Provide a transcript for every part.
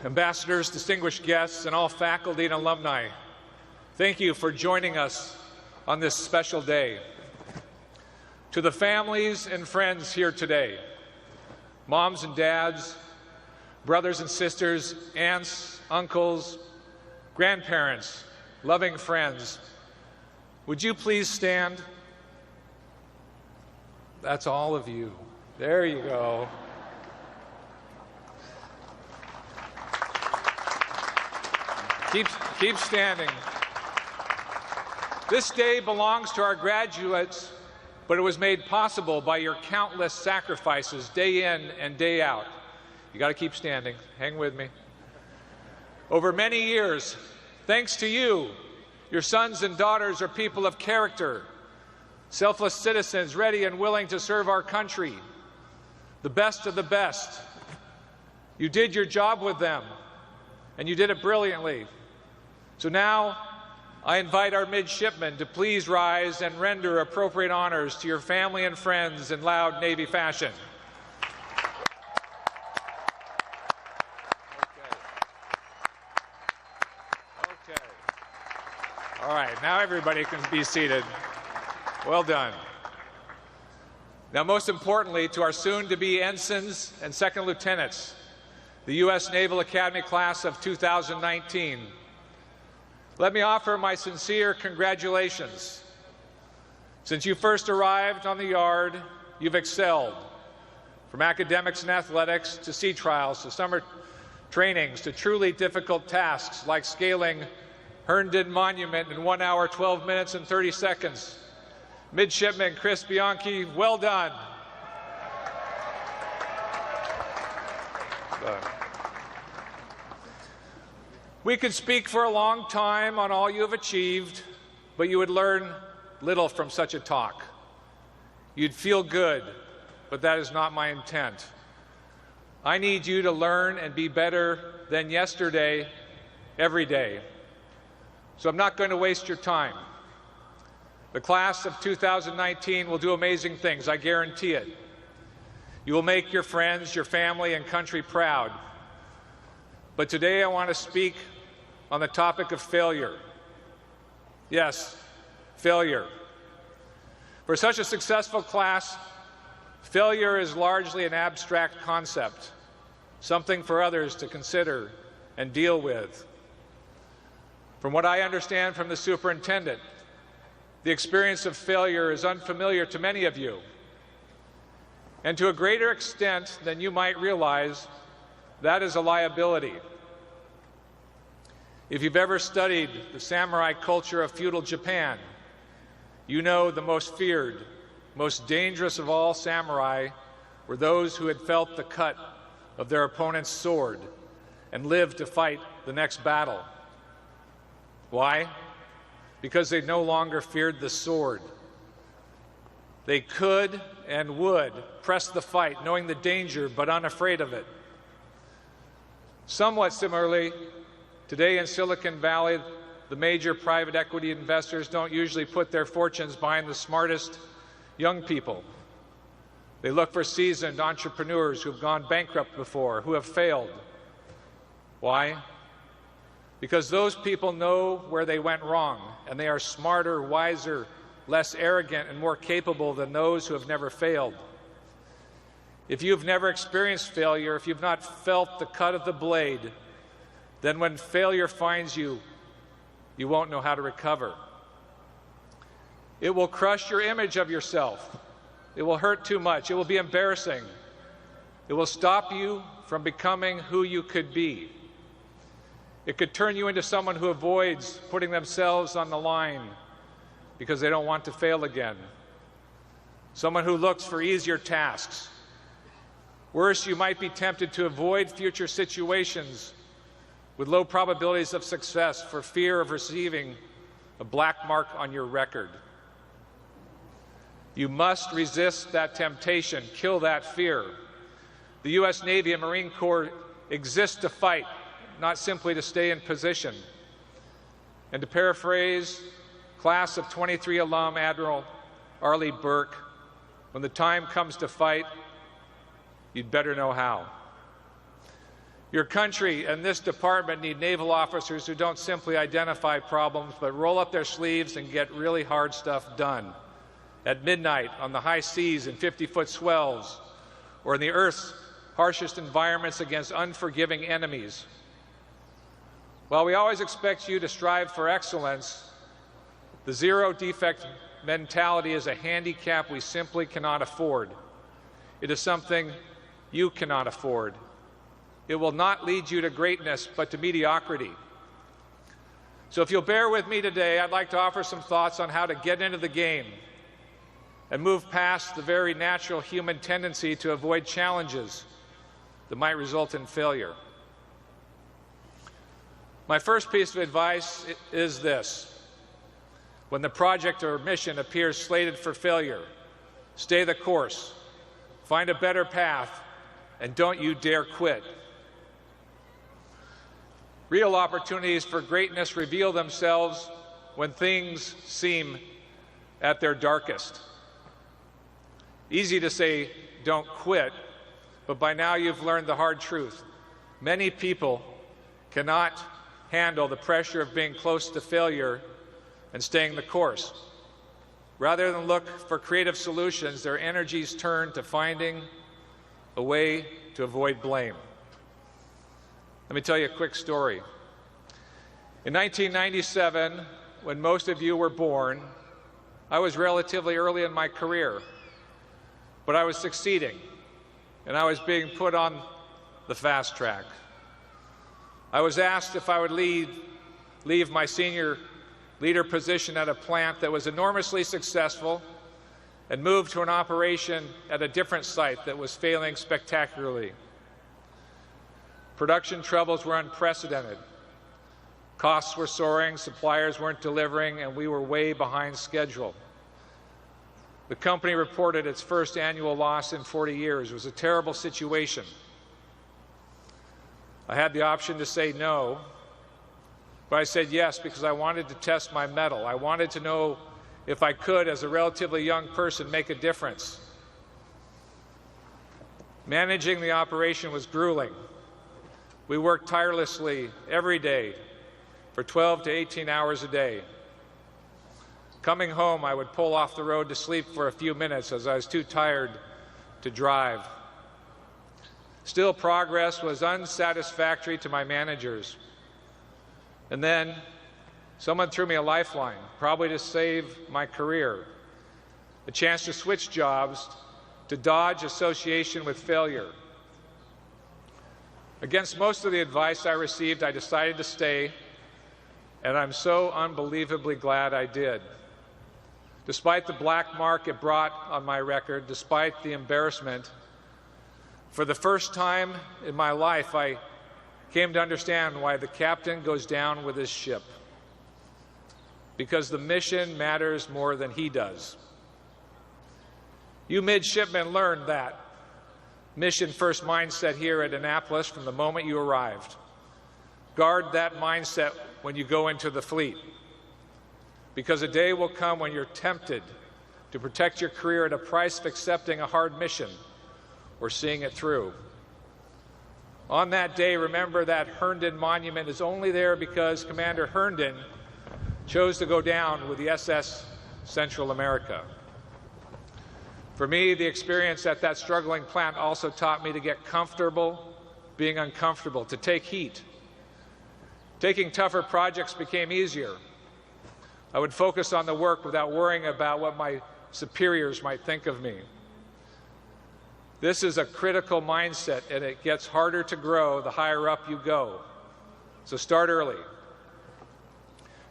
ambassadors, distinguished guests, and all faculty and alumni, thank you for joining us on this special day. To the families and friends here today, moms and dads, brothers and sisters, aunts, uncles, grandparents, loving friends, would you please stand? That's all of you. There you go. Keep standing. This day belongs to our graduates, but it was made possible by your countless sacrifices day in and day out. You got to keep standing. Hang with me. Over many years, thanks to you, your sons and daughters are people of character, selfless citizens ready and willing to serve our country, the best of the best. You did your job with them, and you did it brilliantly. So now, I invite our midshipmen to please rise and render appropriate honors to your family and friends in loud Navy fashion. Okay. All right, now everybody can be seated. Well done. Now, most importantly, to our soon-to-be ensigns and second lieutenants, the U.S. Naval Academy class of 2019, let me offer my sincere congratulations. Since you first arrived on the yard, you've excelled. From academics and athletics to sea trials to summer trainings to truly difficult tasks like scaling Herndon Monument in 1 hour, 12 minutes, and 30 seconds. Midshipman Chris Bianchi, well done. We could speak for a long time on all you have achieved, but you would learn little from such a talk. You'd feel good, but that is not my intent. I need you to learn and be better than yesterday, every day. So I'm not going to waste your time. The class of 2019 will do amazing things, I guarantee it. You will make your friends, your family, and country proud. But today I want to speak on the topic of failure. Yes, failure. For such a successful class, failure is largely an abstract concept, something for others to consider and deal with. From what I understand from the superintendent, the experience of failure is unfamiliar to many of you. And to a greater extent than you might realize, that is a liability. If you've ever studied the samurai culture of feudal Japan, you know the most feared, most dangerous of all samurai were those who had felt the cut of their opponent's sword and lived to fight the next battle. Why? Because they no longer feared the sword. They could and would press the fight, knowing the danger but unafraid of it. Somewhat similarly, today in Silicon Valley, the major private equity investors don't usually put their fortunes behind the smartest young people. They look for seasoned entrepreneurs who have gone bankrupt before, who have failed. Why? Because those people know where they went wrong, and they are smarter, wiser, less arrogant, and more capable than those who have never failed. If you've never experienced failure, if you've not felt the cut of the blade, then when failure finds you, you won't know how to recover. It will crush your image of yourself. It will hurt too much. It will be embarrassing. It will stop you from becoming who you could be. It could turn you into someone who avoids putting themselves on the line because they don't want to fail again. Someone who looks for easier tasks. Worse, you might be tempted to avoid future situations with low probabilities of success for fear of receiving a black mark on your record. You must resist that temptation, kill that fear. The U.S. Navy and Marine Corps exist to fight, not simply to stay in position. And to paraphrase class of 23 alum Admiral Arleigh Burke, when the time comes to fight, you'd better know how. Your country and this department need naval officers who don't simply identify problems, but roll up their sleeves and get really hard stuff done. At midnight, on the high seas in 50-foot swells, or in the Earth's harshest environments against unforgiving enemies. While we always expect you to strive for excellence, the zero-defect mentality is a handicap we simply cannot afford. It is something you cannot afford. It will not lead you to greatness, but to mediocrity. So if you'll bear with me today, I'd like to offer some thoughts on how to get into the game and move past the very natural human tendency to avoid challenges that might result in failure. My first piece of advice is this. When the project or mission appears slated for failure, stay the course, find a better path, and don't you dare quit. Real opportunities for greatness reveal themselves when things seem at their darkest. Easy to say, don't quit, but by now you've learned the hard truth. Many people cannot handle the pressure of being close to failure and staying the course. Rather than look for creative solutions, their energies turn to finding a way to avoid blame. Let me tell you a quick story. In 1997, when most of you were born, I was relatively early in my career, but I was succeeding, and I was being put on the fast track. I was asked if I would leave my senior leader position at a plant that was enormously successful and move to an operation at a different site that was failing spectacularly. Production troubles were unprecedented. Costs were soaring, suppliers weren't delivering, and we were way behind schedule. The company reported its first annual loss in 40 years. It was a terrible situation. I had the option to say no, but I said yes because I wanted to test my mettle. I wanted to know if I could, as a relatively young person, make a difference. Managing the operation was grueling. We worked tirelessly every day for 12 to 18 hours a day. Coming home, I would pull off the road to sleep for a few minutes as I was too tired to drive. Still, progress was unsatisfactory to my managers. And then someone threw me a lifeline, probably to save my career, a chance to switch jobs, to dodge association with failure. Against most of the advice I received, I decided to stay, and I'm so unbelievably glad I did. Despite the black mark it brought on my record, despite the embarrassment, for the first time in my life, I came to understand why the captain goes down with his ship. Because the mission matters more than he does. You midshipmen learned that mission-first mindset here at Annapolis from the moment you arrived. Guard that mindset when you go into the fleet, because a day will come when you're tempted to protect your career at a price of accepting a hard mission or seeing it through. On that day, remember that Herndon Monument is only there because Commander Herndon chose to go down with the SS Central America. For me, the experience at that struggling plant also taught me to get comfortable being uncomfortable, to take heat. Taking tougher projects became easier. I would focus on the work without worrying about what my superiors might think of me. This is a critical mindset, and it gets harder to grow the higher up you go. So start early.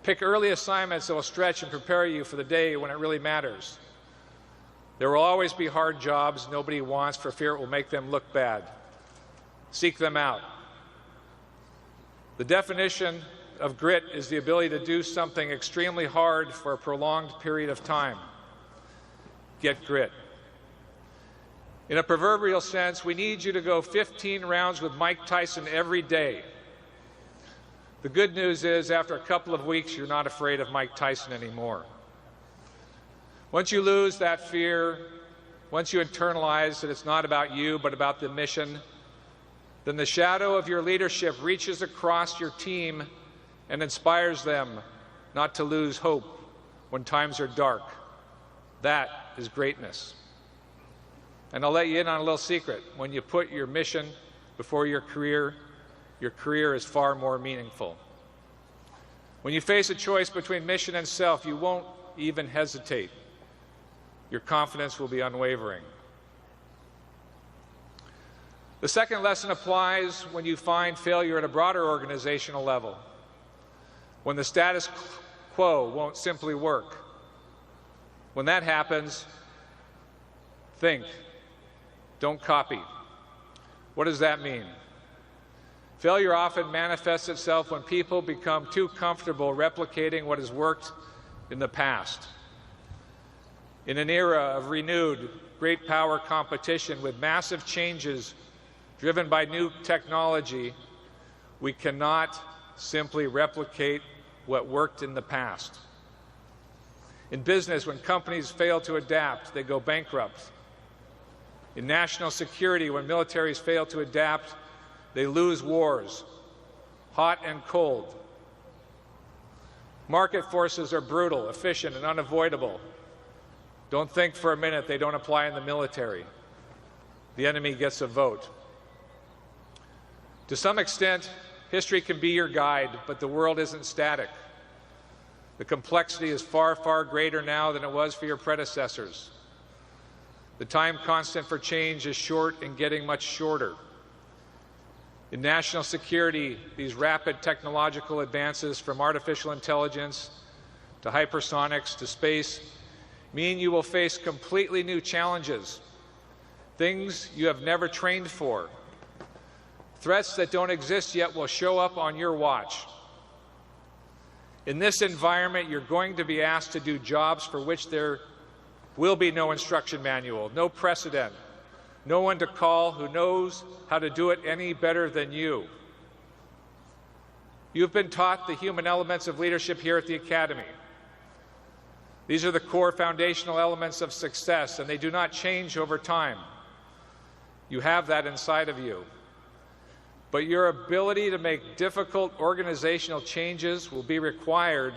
Pick early assignments that will stretch and prepare you for the day when it really matters. There will always be hard jobs nobody wants for fear it will make them look bad. Seek them out. The definition of grit is the ability to do something extremely hard for a prolonged period of time. Get grit. In a proverbial sense, we need you to go 15 rounds with Mike Tyson every day. The good news is, after a couple of weeks, you're not afraid of Mike Tyson anymore. Once you lose that fear, once you internalize that it's not about you but about the mission, then the shadow of your leadership reaches across your team and inspires them not to lose hope when times are dark. That is greatness. And I'll let you in on a little secret. When you put your mission before your career is far more meaningful. When you face a choice between mission and self, you won't even hesitate. Your confidence will be unwavering. The second lesson applies when you find failure at a broader organizational level, when the status quo won't simply work. When that happens, think, don't copy. What does that mean? Failure often manifests itself when people become too comfortable replicating what has worked in the past. In an era of renewed great power competition with massive changes driven by new technology, we cannot simply replicate what worked in the past. In business, when companies fail to adapt, they go bankrupt. In national security, when militaries fail to adapt, they lose wars, hot and cold. Market forces are brutal, efficient, and unavoidable. Don't think for a minute they don't apply in the military. The enemy gets a vote. To some extent, history can be your guide, but the world isn't static. The complexity is far, far greater now than it was for your predecessors. The time constant for change is short and getting much shorter. In national security, these rapid technological advances from artificial intelligence to hypersonics to space mean you will face completely new challenges, things you have never trained for. Threats that don't exist yet will show up on your watch. In this environment, you're going to be asked to do jobs for which there will be no instruction manual, no precedent, no one to call who knows how to do it any better than you. You've been taught the human elements of leadership here at the Academy. These are the core foundational elements of success, and they do not change over time. You have that inside of you. But your ability to make difficult organizational changes will be required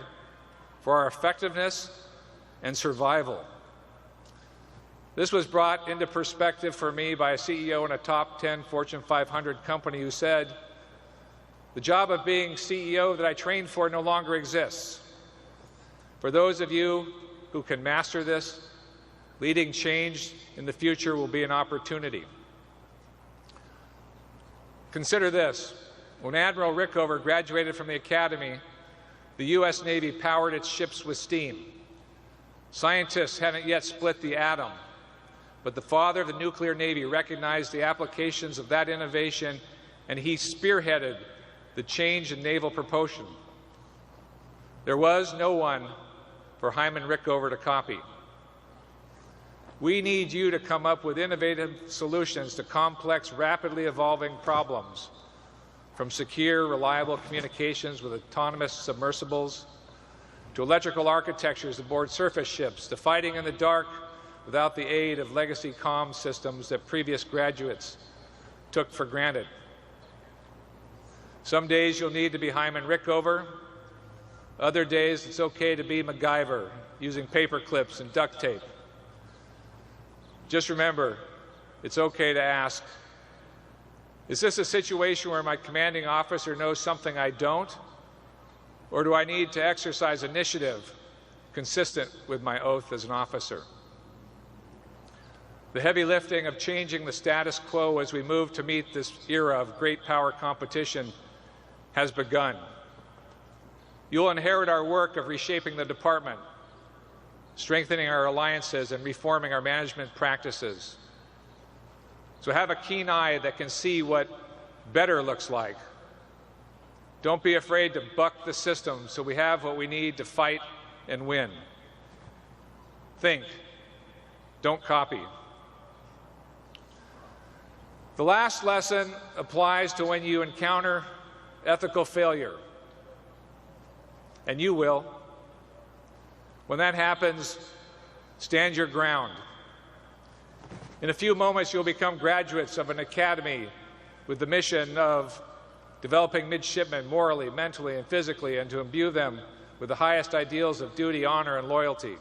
for our effectiveness and survival. This was brought into perspective for me by a CEO in a top 10 Fortune 500 company who said, "The job of being CEO that I trained for no longer exists. For those of you who can master this, leading change in the future will be an opportunity." Consider this. When Admiral Rickover graduated from the Academy, the U.S. Navy powered its ships with steam. Scientists hadn't yet split the atom, but the father of the nuclear Navy recognized the applications of that innovation, and he spearheaded the change in naval propulsion. There was no one for Hyman Rickover to copy. We need you to come up with innovative solutions to complex, rapidly evolving problems, from secure, reliable communications with autonomous submersibles, to electrical architectures aboard surface ships, to fighting in the dark without the aid of legacy comm systems that previous graduates took for granted. Some days you'll need to be Hyman Rickover. Other days it's okay to be MacGyver, using paper clips and duct tape. Just remember, it's okay to ask, is this a situation where my commanding officer knows something I don't? Or do I need to exercise initiative consistent with my oath as an officer? The heavy lifting of changing the status quo as we move to meet this era of great power competition has begun. You'll inherit our work of reshaping the department, strengthening our alliances, and reforming our management practices. So have a keen eye that can see what better looks like. Don't be afraid to buck the system so we have what we need to fight and win. Think, don't copy. The last lesson applies to when you encounter ethical failure, and you will. When that happens, stand your ground. In a few moments, you'll become graduates of an academy with the mission of developing midshipmen morally, mentally, and physically, and to imbue them with the highest ideals of duty, honor, and loyalty.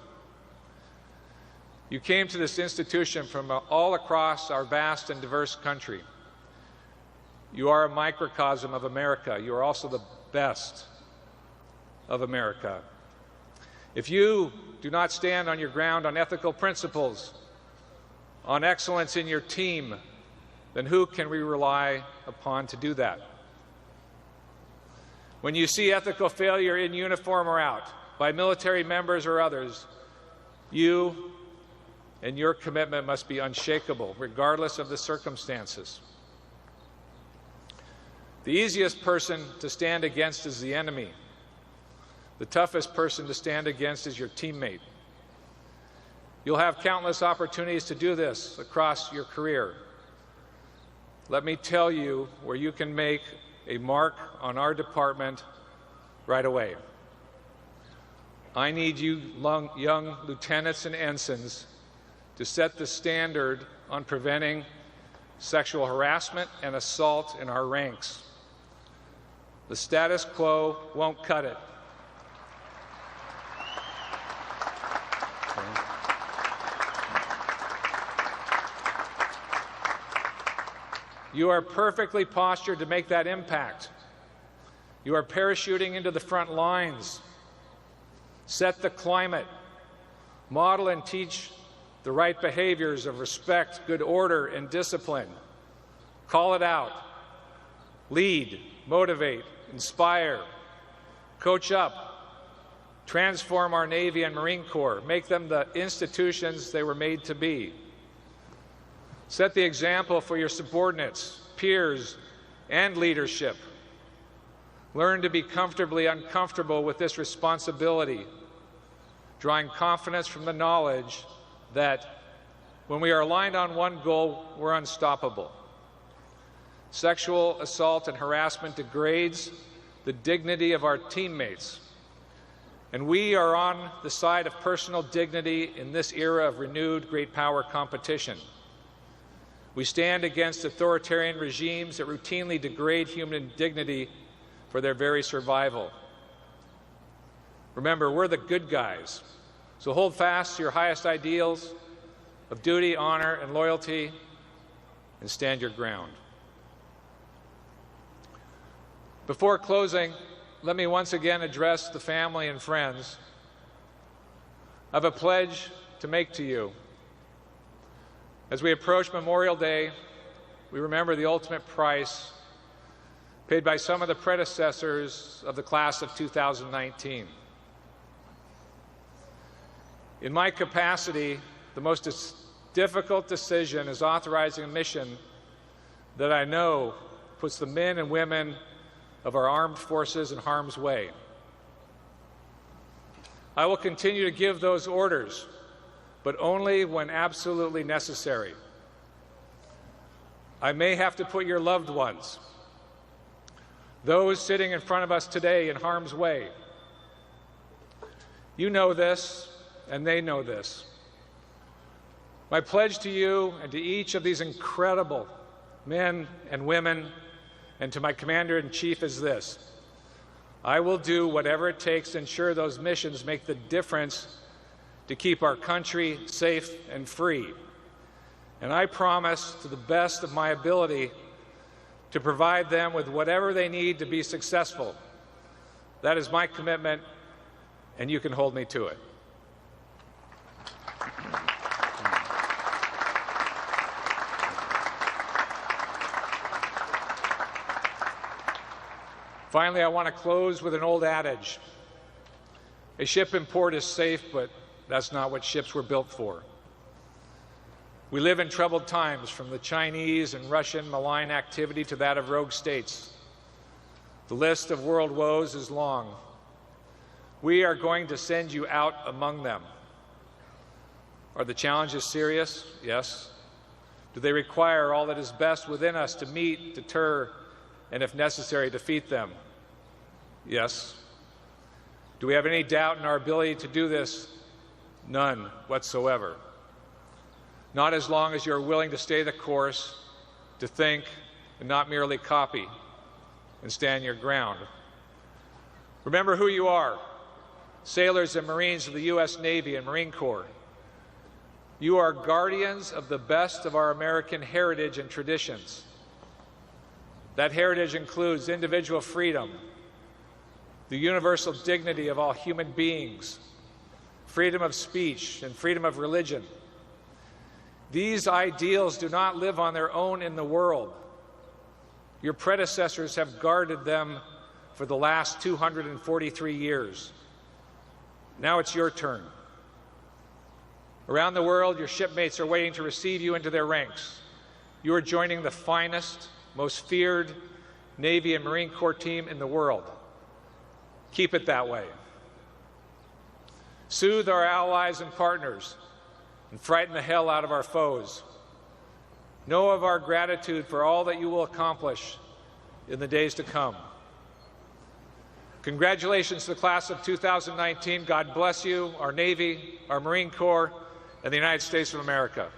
You came to this institution from all across our vast and diverse country. You are a microcosm of America. You are also the best of America. If you do not stand on your ground on ethical principles, on excellence in your team, then who can we rely upon to do that? When you see ethical failure in uniform or out, by military members or others, you and your commitment must be unshakable, regardless of the circumstances. The easiest person to stand against is the enemy. The toughest person to stand against is your teammate. You'll have countless opportunities to do this across your career. Let me tell you where you can make a mark on our department right away. I need you young lieutenants and ensigns to set the standard on preventing sexual harassment and assault in our ranks. The status quo won't cut it. You are perfectly postured to make that impact. You are parachuting into the front lines. Set the climate. Model and teach the right behaviors of respect, good order, and discipline. Call it out. Lead, motivate, inspire, coach up, transform our Navy and Marine Corps, make them the institutions they were made to be. Set the example for your subordinates, peers, and leadership. Learn to be comfortably uncomfortable with this responsibility, drawing confidence from the knowledge that when we are aligned on one goal, we're unstoppable. Sexual assault and harassment degrades the dignity of our teammates, and we are on the side of personal dignity in this era of renewed great power competition. We stand against authoritarian regimes that routinely degrade human dignity for their very survival. Remember, we're the good guys, so hold fast to your highest ideals of duty, honor, and loyalty, and stand your ground. Before closing, let me once again address the family and friends. I have a pledge to make to you. As we approach Memorial Day, we remember the ultimate price paid by some of the predecessors of the class of 2019. In my capacity, the most difficult decision is authorizing a mission that I know puts the men and women of our armed forces in harm's way. I will continue to give those orders, but only when absolutely necessary. I may have to put your loved ones, those sitting in front of us today, in harm's way. You know this, and they know this. My pledge to you and to each of these incredible men and women and to my Commander-in-Chief is this: I will do whatever it takes to ensure those missions make the difference to keep our country safe and free. And I promise, to the best of my ability, to provide them with whatever they need to be successful. That is my commitment, and you can hold me to it. Finally, I want to close with an old adage. A ship in port is safe, but that's not what ships were built for. We live in troubled times, from the Chinese and Russian malign activity to that of rogue states. The list of world woes is long. We are going to send you out among them. Are the challenges serious? Yes. Do they require all that is best within us to meet, deter, and if necessary, defeat them? Yes. Do we have any doubt in our ability to do this? None whatsoever. Not as long as you're willing to stay the course, to think, and not merely copy and stand your ground. Remember who you are, sailors and Marines of the U.S. Navy and Marine Corps. You are guardians of the best of our American heritage and traditions. That heritage includes individual freedom, the universal dignity of all human beings, freedom of speech, and freedom of religion. These ideals do not live on their own in the world. Your predecessors have guarded them for the last 243 years. Now it's your turn. Around the world, your shipmates are waiting to receive you into their ranks. You are joining the finest, most feared Navy and Marine Corps team in the world. Keep it that way. Soothe our allies and partners and frighten the hell out of our foes. Know of our gratitude for all that you will accomplish in the days to come. Congratulations to the class of 2019. God bless you, our Navy, our Marine Corps, and the United States of America.